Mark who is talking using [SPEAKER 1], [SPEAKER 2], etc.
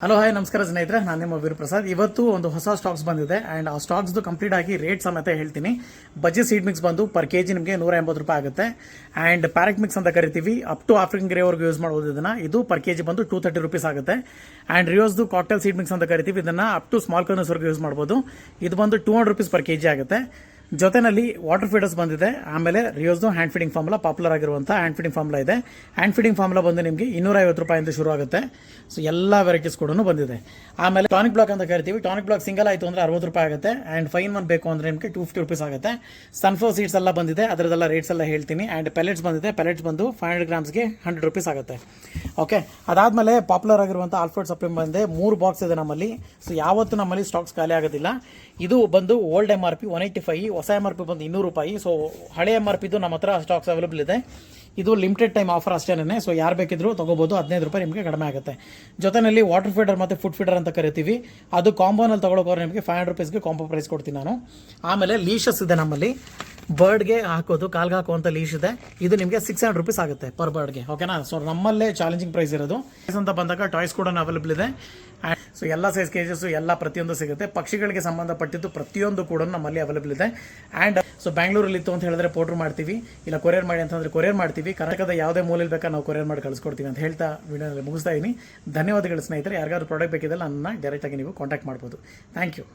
[SPEAKER 1] Hello hi ನಮಸ್ಕಾರ ಸ್ನೇಹಿತರೆ, ನಾನು ನಿಮ್ಮ ವೀರ್ ಪ್ರಸಾದ್. ಇವತ್ತು ಒಂದು ಹೊಸ ಸ್ಟಾಕ್ಸ್ ಬಂದಿದೆ ಆ್ಯಂಡ್ ಆ ಸ್ಟಾಕ್ಸ್ದು ಕಂಪ್ಲೀಟ್ ಆಗಿ ರೇಟ್ ಸಮೇತ ಹೇಳ್ತೀನಿ. ಬಜ್ಜಿ ಸೀಡ್ ಮಿಕ್ಸ್ ಬಂದು ಪರ್ ಕೆಜಿ ನಿಮಗೆ 180 ರೂಪಾಯಿ ಆಗುತ್ತೆ. ಆ್ಯಂಡ್ ಪ್ಯಾರೆಕ್ ಮಿಕ್ಸ್ ಅಂತ ಕರಿತೀವಿ, ಅಪ್ ಟು ಆಫ್ರಿಕನ್ ಗ್ರೇವರೆಗೂ ಯೂಸ್ ಮಾಡ್ಬೋದು. ಇದನ್ನು ಇದು ಪರ್ ಕೆಜಿ ಬಂದು 230 ರೂಪೀಸ್ ಆಗುತ್ತೆ. ಆ್ಯಂಡ್ ರಿಯೋಸ್ದು ಕಾಕ್ಟೇಲ್ ಸೀಡ್ ಮಿಕ್ಸ್ ಅಂತ ಕರಿತೀವಿ, ಇದನ್ನು ಅಪ್ ಟು ಸ್ಮಾಲ್ ಕರ್ನಸ್ವರೆಗೂ ಯೂಸ್ ಮಾಡ್ಬೋದು. ಇದು ಬಂದು 200 ರೂಪೀಸ್ ಪರ್ ಕೆಜಿ ಆಗುತ್ತೆ. ಜೊತೆನಲ್ಲಿ ವಾಟರ್ ಫೀಡರ್ಸ್ ಬಂದಿದೆ. ಆಮೇಲೆ ರಿಯೋಸ್ದು ಹ್ಯಾಂಡ್ ಫೀಡಿಂಗ್ ಫಾರ್ಮುಲಾ, ಪಾಪ್ಯುಲರ್ ಆಗಿರುವಂಥ ಹ್ಯಾಂಡ್ ಫೀಡಿಂಗ್ ಫಾರ್ಮುಲಾ ಇದೆ. ಹ್ಯಾಂಡ್ ಫೀಡಿಂಗ್ ಫಾರ್ಮುಲಾ ಬಂದು ನಿಮಗೆ 250 ರೂಪಾಯಿಂದ ಶುರು ಆಗುತ್ತೆ. ಸೊ ಎಲ್ಲ ವೆರೈಟೀಸ್ ಕೂಡ ಬಂದಿದೆ. ಆಮೇಲೆ ಟಾನಿಕ್ ಬ್ಲಾಕ್ ಅಂತ ಕರಿತೀವಿ. ಟಾನಿಕ್ ಬ್ಲಾಕ್ ಸಿಂಗಲ್ ಆಯಿತು ಅಂದರೆ 60 ರೂಪಾಯಿ ಆಗುತ್ತೆ. ಆ್ಯಂಡ್ ಫೈನ್ ಒನ್ ಬೇಕು ಅಂದರೆ ನಿಮಗೆ 250 ರೂಪೀಸ್ ಆಗುತ್ತೆ. ಸನ್ಫ್ಲವರ್ ಸೀಡ್ಸ್ ಎಲ್ಲ ಬಂದಿದೆ, ಅದರದೆಲ್ಲ ರೇಟ್ಸ್ ಎಲ್ಲ ಹೇಳ್ತೀನಿ. ಆ್ಯಂಡ್ ಪೆಲೆಟ್ಸ್ ಬಂದಿದೆ. ಪೆಲೆಟ್ಸ್ ಬಂದು 500 ಗ್ರಾಮ್ಸ್ಗೆ 100 ರೂಪೀಸ್ ಆಗುತ್ತೆ. ಓಕೆ, ಅದಾದಮೇಲೆ ಪಾಪ್ಯುಲರ್ ಆಗಿರುವಂಥ ಆಲ್ಫರ್ಡ್ ಸಪ್ಲಿಮ್ ಬಂದಿದೆ. 3 ಬಾಕ್ಸ್ ಇದೆ ನಮ್ಮಲ್ಲಿ. ಸೊ ಯಾವತ್ತು ನಮ್ಮಲ್ಲಿ ಸ್ಟಾಕ್ಸ್ ಖಾಲಿ ಆಗೋದಿಲ್ಲ. ಇದು ಬಂದು ಓಲ್ಡ್ MRP 185, ಹೊಸ MRP ಬಂದು 200 ರೂಪಾಯಿ. ಸೊ ಹಳೆ MRP ನಮ್ಮ ಹತ್ರ ಸ್ಟಾಕ್ಸ್ ಅವೈಲೇಬಲ್ ಇದೆ. ಇದು ಲಿಮಿಟೆಡ್ ಟೈಮ್ ಆಫರ್ ಅಷ್ಟೇನೆ. ಸೊ ಯಾರು ಬೇಕಿದ್ರು ತೊಗೋಬೋದು. 15 ರೂಪಾಯಿ ನಿಮಗೆ ಕಡಿಮೆ ಆಗುತ್ತೆ. ಜೊತೆಯಲ್ಲಿ ವಾಟರ್ ಫೀಡರ್ ಮತ್ತು ಫುಡ್ ಫೀಡರ್ ಅಂತ ಕರಿತೀವಿ, ಅದು ಕಾಂಬೋನಲ್ಲಿ ತೊಗೊಳೋಕೋದ್ರೆ ನಿಮಗೆ 500 ರೂಪೀಸ್ಗೆ ಕಾಂಬೋ ಪ್ರೈಸ್ ಕೊಡ್ತೀನಿ ನಾನು. ಆಮೇಲೆ ಲೀಶಸ್ ಇದೆ ನಮ್ಮಲ್ಲಿ, ಬರ್ಡ್ಗೆ ಹಾಕೋದು, ಕಾಲ್ಗೆ ಹಾಕುವಂಥ ಲೀಶ್ ಇದೆ. ಇದು ನಿಮಗೆ 600 ರೂಪೀಸ್ ಆಗುತ್ತೆ ಪರ್ ಬರ್ಡ್ಗೆ. ಓಕೆನಾ? ಸೊ ನಮ್ಮಲ್ಲೇ ಚಾಲೆಂಜಿಂಗ್ ಪ್ರೈಸ್ ಇರೋದು. ಅಂತ ಬಂದಾಗ ಟಾಯ್ಸ್ ಕೂಡ ಅವೈಲೇಬಲ್ ಇದೆ. ಸೊ ಎಲ್ಲ ಸೈಜ್ ಕೇಜಸ್ಸು ಎಲ್ಲ ಪ್ರತಿಯೊಂದು ಸಿಗುತ್ತೆ. ಪಕ್ಷಿಗಳಿಗೆ ಸಂಬಂಧಪಟ್ಟಿದ್ದು ಪ್ರತಿಯೊಂದು ಕೂಡ ನಮ್ಮಲ್ಲಿ ಅವೈಲೇಬಲ್ ಇದೆ. ಆ್ಯಂಡ್ ಸೊ ಬ್ಯಾಂಗ್ಳೂರಲ್ಲಿ ಇತ್ತು ಅಂತ ಹೇಳಿದ್ರೆ ಪೋರ್ಟರ್ ಮಾಡ್ತೀವಿ, ಇಲ್ಲ ಕೊರಿಯರ್ ಮಾಡಿ ಅಂತಂದರೆ ಕೊರಿಯರ್ ಮಾಡ್ತೀವಿ. ಕರ್ನಾಟಕದ ಯಾವುದೇ ಮೂಲೆಯಲ್ಲಿ ಬೇಕಾ ನಾವು ಕೊರಿಯರ್ ಮಾಡಿ ಕಳಿಸ್ಕೊಡ್ತೀವಿ ಅಂತ ಹೇಳ್ತಾ ವಿಡಿಯೋನಲ್ಲಿ ಮುಗಿಸ್ತಾ ಇದ್ದೀನಿ. ಧನ್ಯವಾದಗಳು ಸ್ನೇಹಿತರೆ. ಯಾರಿಗಾದ್ರು ಪ್ರಾಡಕ್ಟ್ ಬೇಕಿದ್ದಲ್ಲಿ ನನ್ನನ್ನು ಡೈರೆಕ್ಟಾಗಿ ನೀವು ಕಾಂಟ್ಯಾಕ್ಟ್ ಮಾಡ್ಬೋದು. Thank you.